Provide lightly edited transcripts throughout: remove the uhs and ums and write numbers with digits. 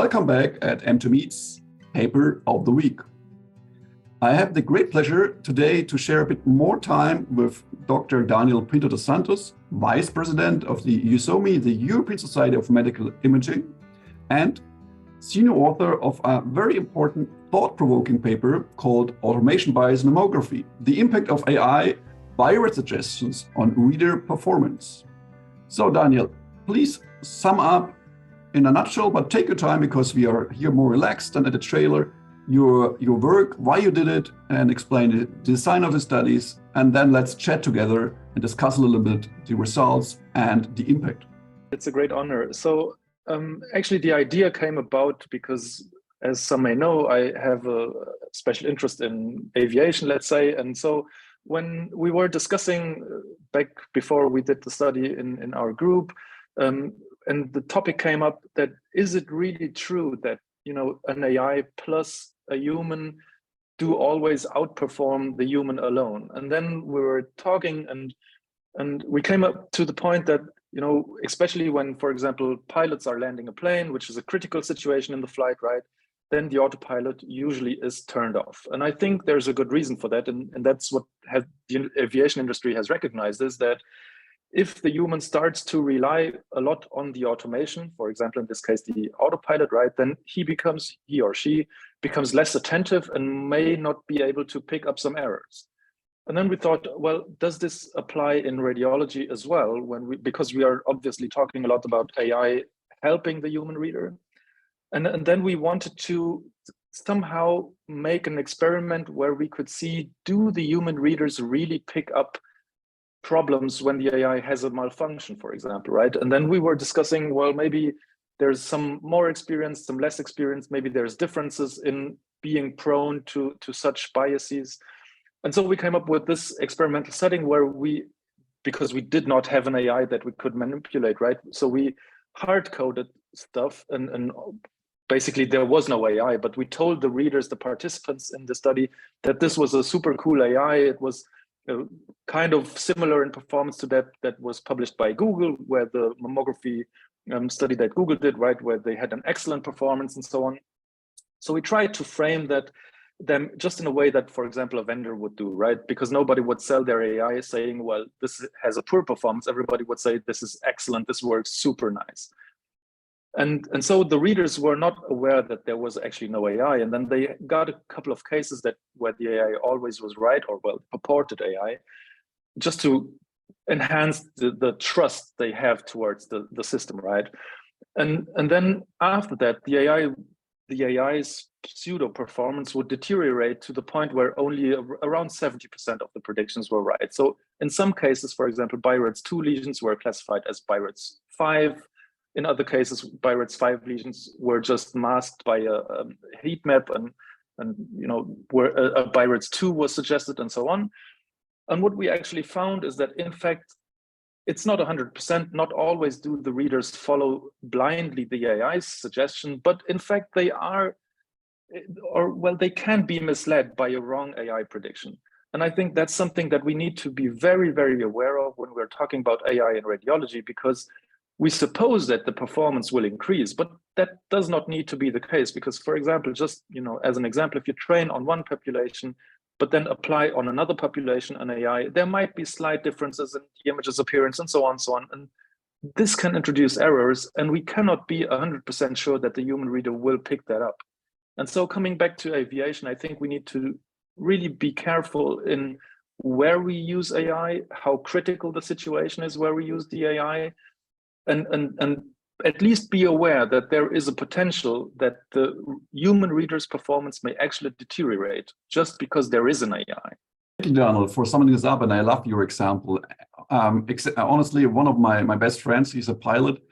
welcome back at M2Meet's Paper of the Week. I have the great pleasure today to share a bit more time with Dr. Daniel Pinto dos Santos, Vice President of the EuSoMII, the European Society of Medical Imaging, and senior author of a very important thought-provoking paper called Automation Bias Mammography, the impact of AI BI-RADS suggestions on reader performance. So Daniel, please sum up in a nutshell, but take your time because we are here more relaxed than at the trailer, your work, why you did it, and explain the design of the studies. And then let's chat together and discuss a little bit the results and the impact. It's a great honor. So actually the idea came about because, as some may know, I have a special interest in aviation, let's say. And so when we were discussing back before we did the study in our group, and the topic came up that, is it really true that, an AI plus a human do always outperform the human alone? And then we were talking and we came up to the point that, especially when, for example, pilots are landing a plane, which is a critical situation in the flight, right? Then the autopilot usually is turned off. And I think there's a good reason for that. And that's what the aviation industry has recognized, is that if the human starts to rely a lot on the automation, for example, in this case, the autopilot, right, then he or she becomes less attentive and may not be able to pick up some errors. And then we thought, well, does this apply in radiology as well? Because we are obviously talking a lot about AI helping the human reader. And then we wanted to somehow make an experiment where we could see, do the human readers really pick up problems when the AI has a malfunction, for example, right? And then we were discussing, well, maybe there's some more experience, some less experience, maybe there's differences in being prone to such biases. And so we came up with this experimental setting where because we did not have an AI that we could manipulate, right? So we hard-coded stuff and basically there was no AI, but we told the readers, the participants in the study, that this was a super cool AI. It was kind of similar in performance to that was published by Google, where the mammography study that Google did, right, where they had an excellent performance and so on. So we tried to frame them just in a way that, for example, a vendor would do, right? Because nobody would sell their AI saying, well, this has a poor performance. Everybody would say, this is excellent, this works super nice. And so the readers were not aware that there was actually no AI. And then they got a couple of cases where the AI always was right, or well, purported AI, just to enhance the trust they have towards the system, right? And then after that, the AI's pseudo performance would deteriorate to the point where only around 70% of the predictions were right. So in some cases, for example, BI-RADS 2 lesions were classified as BI-RADS 5. In other cases, BI-RADS 5 lesions were just masked by a heat map and where a BI-RADS 2 was suggested and so on. And what we actually found is that, in fact, it's not 100%, not always do the readers follow blindly the AI's suggestion, but in fact they they can be misled by a wrong AI prediction. And I think that's something that we need to be very, very aware of when we're talking about AI in radiology, because we suppose that the performance will increase, but that does not need to be the case. Because, for example, just as an example, if you train on one population, but then apply on another population an AI, there might be slight differences in the image's appearance and so on, so on. And this can introduce errors, and we cannot be 100% sure that the human reader will pick that up. And so coming back to aviation, I think we need to really be careful in where we use AI, how critical the situation is where we use the AI, and at least be aware that there is a potential that the human reader's performance may actually deteriorate just because there is an AI. Thank you, Daniel, for summing this up, and I love your example. Honestly, one of my best friends, he's a pilot,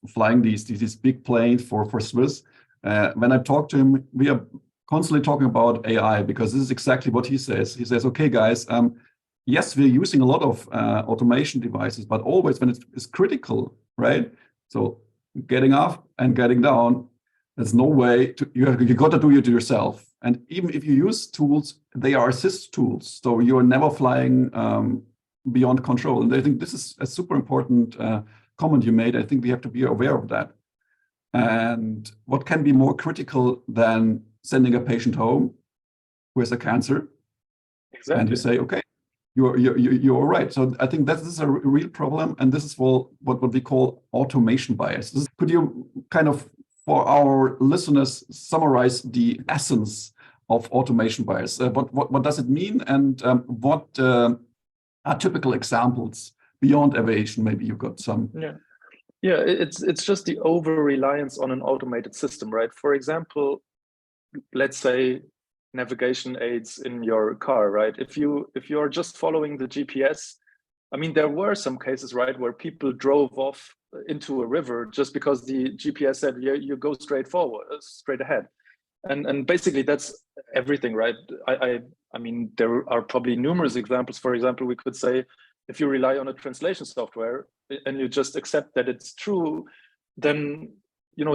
flying these big planes for Swiss. When I talk to him, we are constantly talking about AI, because this is exactly what he says. He says, okay, guys, yes, we're using a lot of automation devices, but always when it's critical, right? So getting up and getting down, there's no way you got to do it yourself. And even if you use tools, they are assist tools. So you're never flying beyond control. And I think this is a super important comment you made. I think we have to be aware of that. And what can be more critical than sending a patient home who has a cancer? Exactly. And you say, okay, you're right. So I think that this is a real problem, and this is what we call automation bias. Could you kind of, for our listeners, summarize the essence of automation bias? What does it mean, and what are typical examples beyond aviation? Maybe you got some. Yeah, it's just the over-reliance on an automated system, right? For example, let's say navigation aids in your car, right? If you're just following the GPS, I mean, there were some cases, right, where people drove off into a river just because the GPS said you go straight forward, straight ahead, and basically that's everything, right? I mean, there are probably numerous examples. For example, we could say if you rely on a translation software and you just accept that it's true, then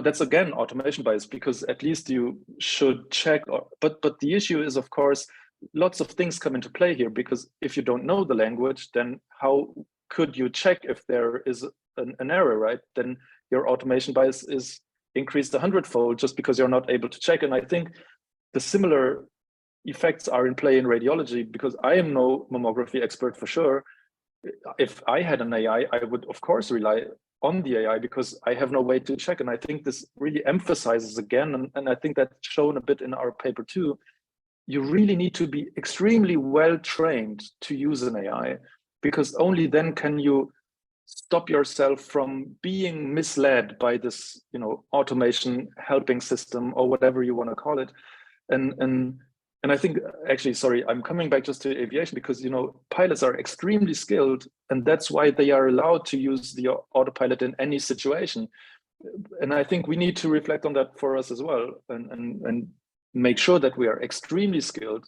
that's again automation bias, because at least you should check. But the issue is, of course, lots of things come into play here, because if you don't know the language, then how could you check if there is an error, right? Then your automation bias is increased 100-fold just because you're not able to check. And I think the similar effects are in play in radiology, because I am no mammography expert for sure. If I had an AI, I would of course rely on the AI because I have no way to check. And I think this really emphasizes again, and I think that's shown a bit in our paper too, you really need to be extremely well trained to use an AI, because only then can you stop yourself from being misled by this, automation helping system or whatever you want to call it. And I think, actually, sorry, I'm coming back just to aviation, because pilots are extremely skilled, and that's why they are allowed to use the autopilot in any situation. And I think we need to reflect on that for us as well, and make sure that we are extremely skilled,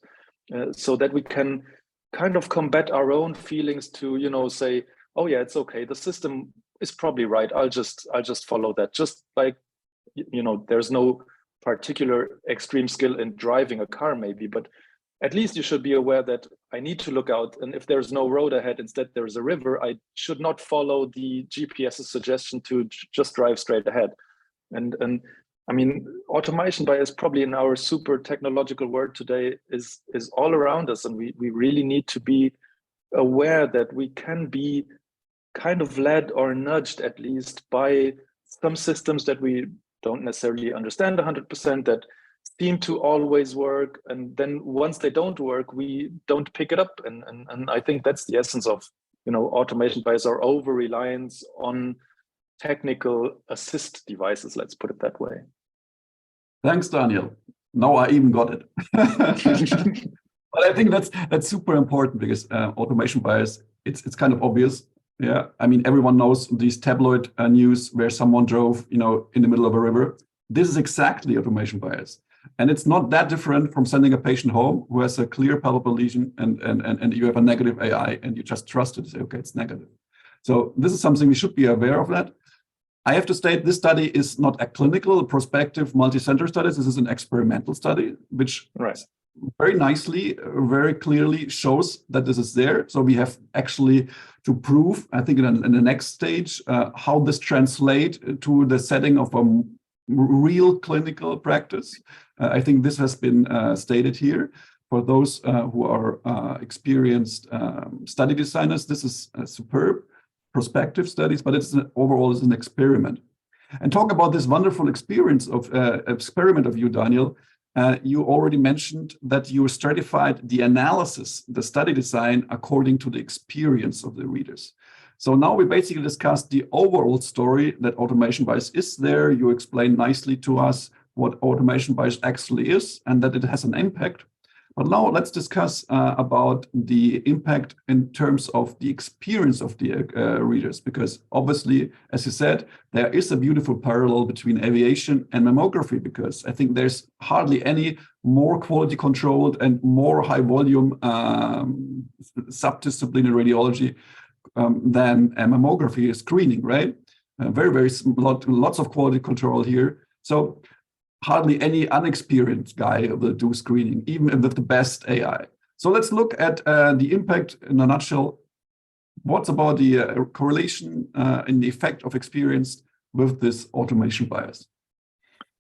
so that we can kind of combat our own feelings to say, oh yeah, it's okay, the system is probably right, I'll just follow that. Just like there's no particular extreme skill in driving a car maybe, but at least you should be aware that I need to look out, and if there's no road ahead, instead there's a river, I should not follow the GPS's suggestion to just drive straight ahead. And I mean, automation bias probably in our super technological world today is all around us, and we really need to be aware that we can be kind of led or nudged at least by some systems that we don't necessarily understand 100%, that seem to always work, and then once they don't work, we don't pick it up. And I think that's the essence of automation bias, or over reliance on technical assist devices, let's put it that way. Thanks, Daniel. Now I even got it. But I think that's super important, because automation bias, it's kind of obvious. Yeah, I mean, everyone knows these tabloid news where someone drove, in the middle of a river. This is exactly automation bias, and it's not that different from sending a patient home who has a clear palpable lesion, and you have a negative AI, and you just trust it to say, okay, it's negative. So this is something we should be aware of. That I have to state, this study is not a clinical, prospective, multi-center study. This is an experimental study, which very nicely, very clearly shows that this is there. So we have actually to prove, I think in the next stage, how this translates to the setting of a real clinical practice. I think this has been stated here. For those who are experienced study designers, this is superb prospective studies, but overall it's an experiment. And talk about this wonderful experiment of you, Daniel. You already mentioned that you stratified the analysis, the study design, according to the experience of the readers. So now we basically discussed the overall story that automation bias is there. You explained nicely to us what automation bias actually is and that it has an impact. But now let's discuss about the impact in terms of the experience of the readers, because obviously, as you said, there is a beautiful parallel between aviation and mammography, because I think there's hardly any more quality controlled and more high volume subdisciplinary radiology than mammography screening, right? Very lots of quality control here. So hardly any unexperienced guy will do screening, even with the best AI. So let's look at the impact in a nutshell. What's about the correlation and the effect of experience with this automation bias?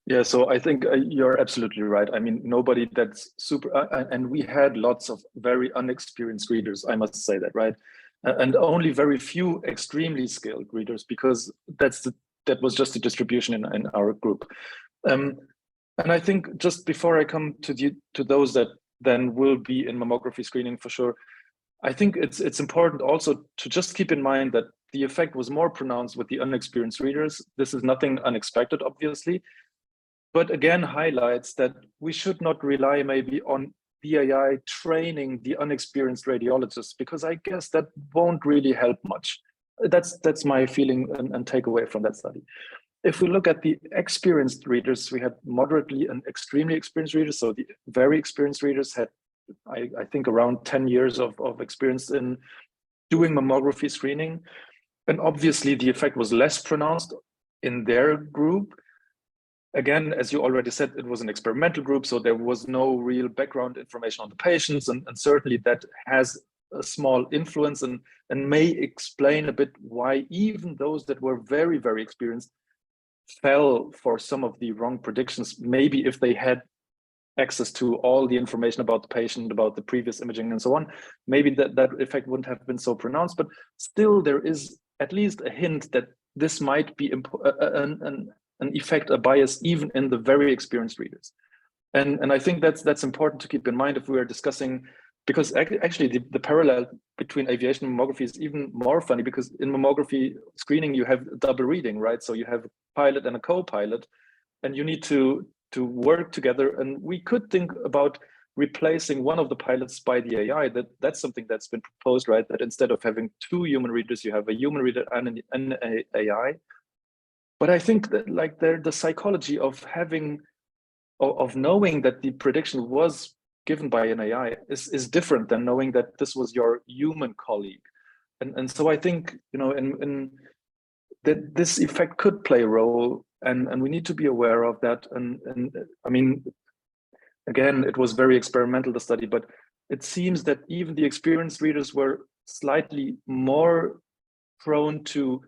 Yeah, so I think you're absolutely right. I mean, nobody that's super, and we had lots of very unexperienced readers, I must say that, right? And only very few extremely skilled readers, because that was just the distribution in our group. Um, and I think just before I come to those that then will be in mammography screening for sure, I think it's important also to just keep in mind that the effect was more pronounced with the unexperienced readers. This is nothing unexpected, obviously, but again highlights that we should not rely maybe on the AI training the unexperienced radiologists, because I guess that won't really help much. That's my feeling and takeaway from that study. If we look at the experienced readers, we had moderately and extremely experienced readers. So the very experienced readers had, I think, around 10 years of experience in doing mammography screening. And obviously the effect was less pronounced in their group. Again, as you already said, it was an experimental group, so there was no real background information on the patients, and certainly that has a small influence and may explain a bit why even those that were very, very experienced fell for some of the wrong predictions. Maybe if they had access to all the information about the patient, about the previous imaging and so on, maybe that effect wouldn't have been so pronounced, but still there is at least a hint that this might be an effect, a bias, even in the very experienced readers. And I think that's important to keep in mind if we are discussing, because actually the parallel between aviation and mammography is even more funny, because in mammography screening, you have double reading, right? So you have a pilot and a co-pilot, and you need to work together. And we could think about replacing one of the pilots by the AI. That's something that's been proposed, right? That instead of having two human readers, you have a human reader and an AI. But I think that like the psychology of knowing that the prediction was given by an AI is different than knowing that this was your human colleague. And so I think, you know, in that this effect could play a role, and we need to be aware of that. And I mean, again, it was very experimental, the study, but it seems that even the experienced readers were slightly more prone to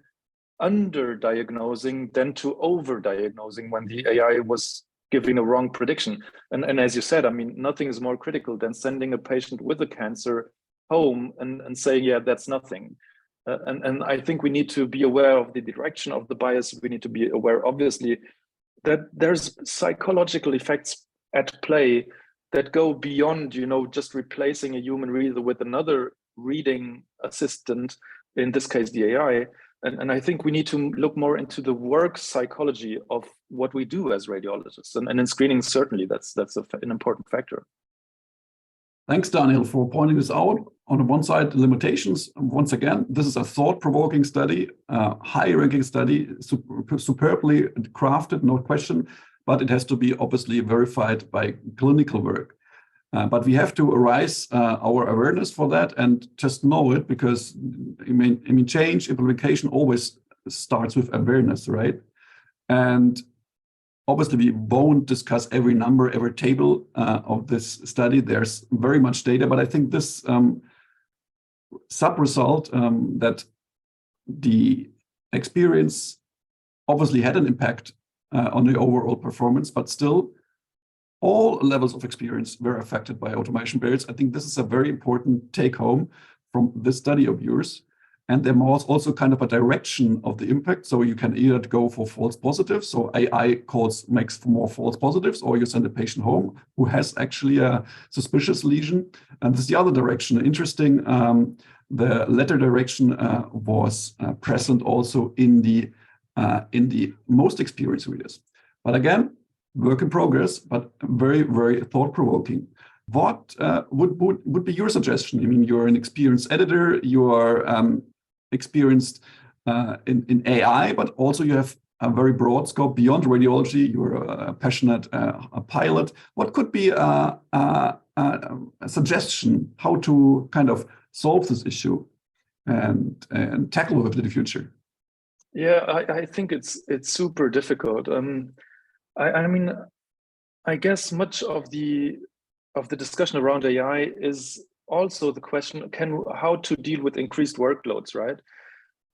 under-diagnosing than to over-diagnosing when the AI was giving a wrong prediction. And as you said, I mean, nothing is more critical than sending a patient with a cancer home and saying, yeah, that's nothing. And I think we need to be aware of the direction of the bias. We need to be aware, obviously, that there's psychological effects at play that go beyond, you know, just replacing a human reader with another reading assistant, in this case, the AI. And I think we need to look more into the work psychology of what we do as radiologists. And in screening, certainly, that's an important factor. Thanks, Daniel, for pointing this out. On the one side, the limitations. Once again, this is a thought-provoking study, high-ranking study, superbly crafted, no question, but it has to be obviously verified by clinical work. But we have to arise our awareness for that and just know it, because I mean, change, implementation always starts with awareness, right? And obviously, we won't discuss every number, every table of this study. There's very much data, but I think this sub-result that the experience obviously had an impact on the overall performance, but still all levels of experience were affected by automation barriers. I think this is a very important take-home from this study of yours. And there was also kind of a direction of the impact. So you can either go for false positives, so AI makes for more false positives, or you send a patient home who has actually a suspicious lesion. And this is the other direction. Interesting, the latter direction was present also in the most experienced readers. But again, work in progress, but very, very thought-provoking. What would be your suggestion? I mean, you're an experienced editor, you are experienced in AI, but also you have a very broad scope beyond radiology. You're a passionate pilot. What could be a suggestion how to kind of solve this issue and tackle it in the future? Yeah, I think it's super difficult. I mean, I guess much of the discussion around AI is also the question, how to deal with increased workloads, right?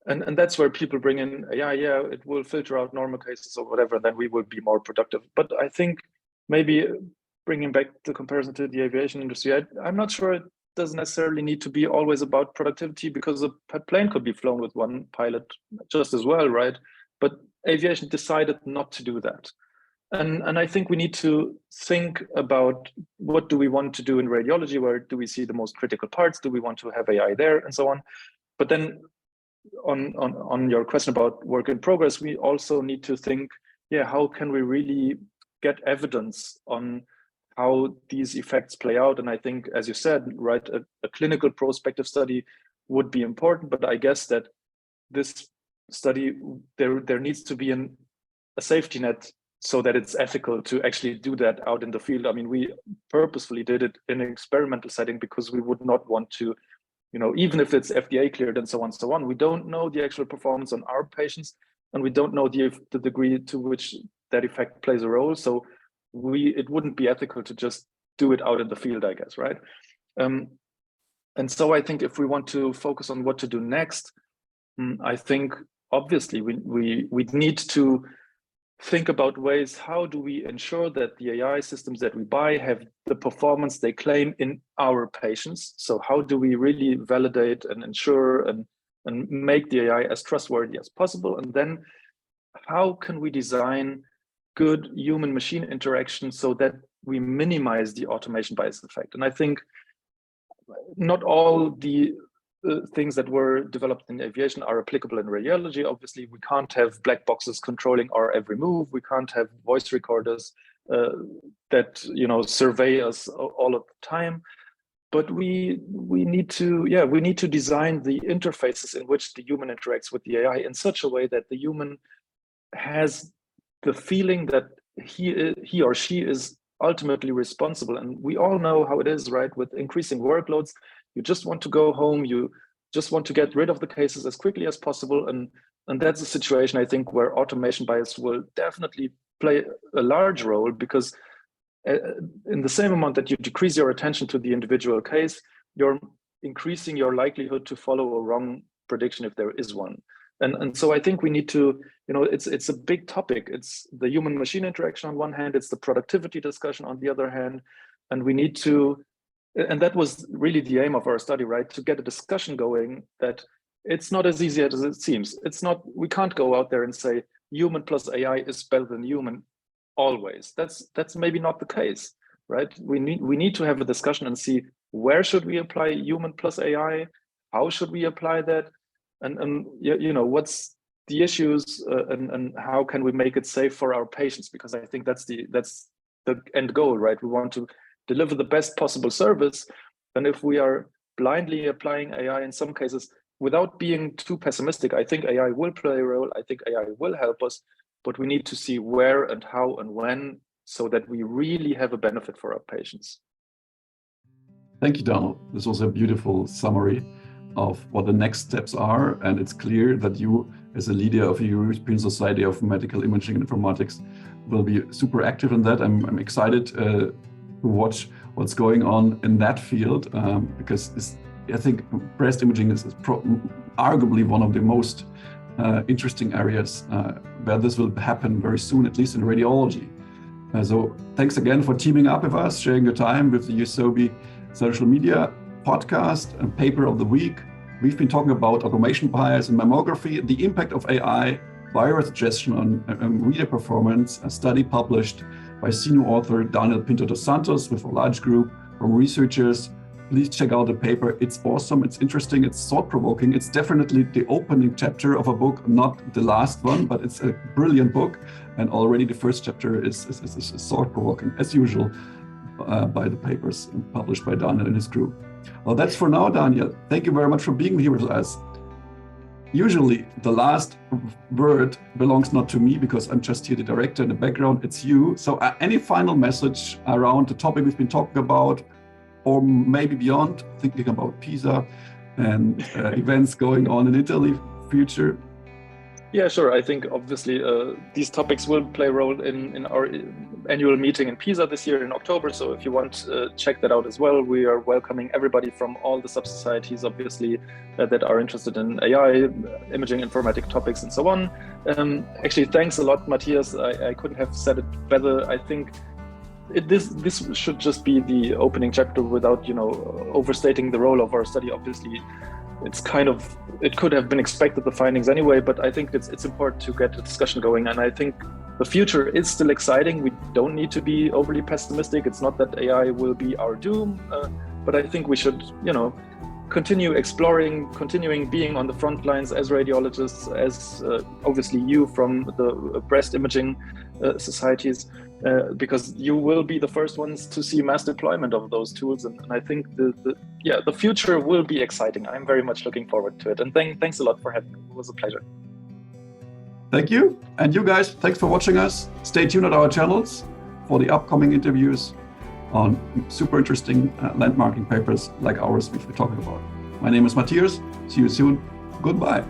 And that's where people bring in, yeah, it will filter out normal cases or whatever, and then we will be more productive. But I think maybe bringing back the comparison to the aviation industry, I'm not sure it doesn't necessarily need to be always about productivity, because a plane could be flown with one pilot just as well, right? But aviation decided not to do that. And I think we need to think about, what do we want to do in radiology? Where do we see the most critical parts? Do we want to have AI there, and so on? But then on your question about work in progress, we also need to think, yeah, how can we really get evidence on how these effects play out? And I think, as you said, right, a clinical prospective study would be important, but I guess that this study, there needs to be a safety net so that it's ethical to actually do that out in the field. I mean, we purposefully did it in an experimental setting because we would not want to, even if it's FDA cleared and so on, we don't know the actual performance on our patients, and we don't know the degree to which that effect plays a role. So it wouldn't be ethical to just do it out in the field, I guess, right? And so I think if we want to focus on what to do next, I think obviously we need to think about ways, how do we ensure that the AI systems that we buy have the performance they claim in our patients? So how do we really validate and ensure and make the AI as trustworthy as possible? And then how can we design good human-machine interaction so that we minimize the automation bias effect? And I think not all the things that were developed in aviation are applicable in radiology. Obviously, we can't have black boxes controlling our every move. We can't have voice recorders that survey us all of the time. But we need to design the interfaces in which the human interacts with the AI in such a way that the human has the feeling that he or she is ultimately responsible. And we all know how it is, right? With increasing workloads, you just want to go home. You just want to get rid of the cases as quickly as possible. And that's a situation, I think, where automation bias will definitely play a large role, because in the same amount that you decrease your attention to the individual case, you're increasing your likelihood to follow a wrong prediction if there is one. And so I think we need to, it's a big topic. It's the human-machine interaction on one hand, it's the productivity discussion on the other hand, and we need to, and that was really the aim of our study, right? To get a discussion going that it's not as easy as it seems. It's not, we can't go out there and say human plus AI is better than human always. That's maybe not the case, right? We need to have a discussion and see, where should we apply human plus AI? How should we apply that? And what's the issues and how can we make it safe for our patients? Because I think that's the end goal, right? We want to deliver the best possible service. And if we are blindly applying AI in some cases without being too pessimistic, I think AI will play a role. I think AI will help us, but we need to see where and how and when, so that we really have a benefit for our patients. Thank you, Daniel. This was a beautiful summary of what the next steps are. And it's clear that you, as a leader of the European Society of Medical Imaging and Informatics, will be super active in that. I'm excited to watch what's going on in that field, because I think breast imaging is arguably one of the most interesting areas where this will happen very soon, at least in radiology. So thanks again for teaming up with us, sharing your time with the EuSoMII social media podcast and paper of the week. We've been talking about automation bias in mammography, the impact of AI, virus suggestion on reader performance, a study published by senior author Daniel Pinto dos Santos with a large group from researchers. Please check out the paper. It's awesome, it's interesting, it's thought-provoking. It's definitely the opening chapter of a book, not the last one, but it's a brilliant book. And already the first chapter is thought-provoking, as usual, by the papers published by Daniel and his group. Well, that's for now, Daniel. Thank you very much for being here with us. Usually, the last word belongs not to me, because I'm just here, the director in the background. It's you. So any final message around the topic we've been talking about, or maybe beyond, thinking about PISA and events going on in Italy, future? Yeah, sure. I think obviously these topics will play a role in our annual meeting in Pisa this year in October. So if you want to check that out as well, we are welcoming everybody from all the sub-societies, obviously, that are interested in AI, imaging, informatic topics, and so on. Actually, thanks a lot, Matthias. I couldn't have said it better. I think this should just be the opening chapter without, overstating the role of our study. Obviously, it could have been expected, the findings anyway, but I think it's important to get the discussion going. And I think the future is still exciting. We don't need to be overly pessimistic. It's not that AI will be our doom, but I think we should, continue exploring, continuing being on the front lines as radiologists, as obviously you from the breast imaging societies, because you will be the first ones to see mass deployment of those tools. And I think the future will be exciting. I'm very much looking forward to it. And thanks a lot for having me. It was a pleasure. Thank you. And you guys, thanks for watching us. Stay tuned at our channels for the upcoming interviews on super interesting landmarking papers like ours, which we're talking about. My name is Matthias. See you soon. Goodbye.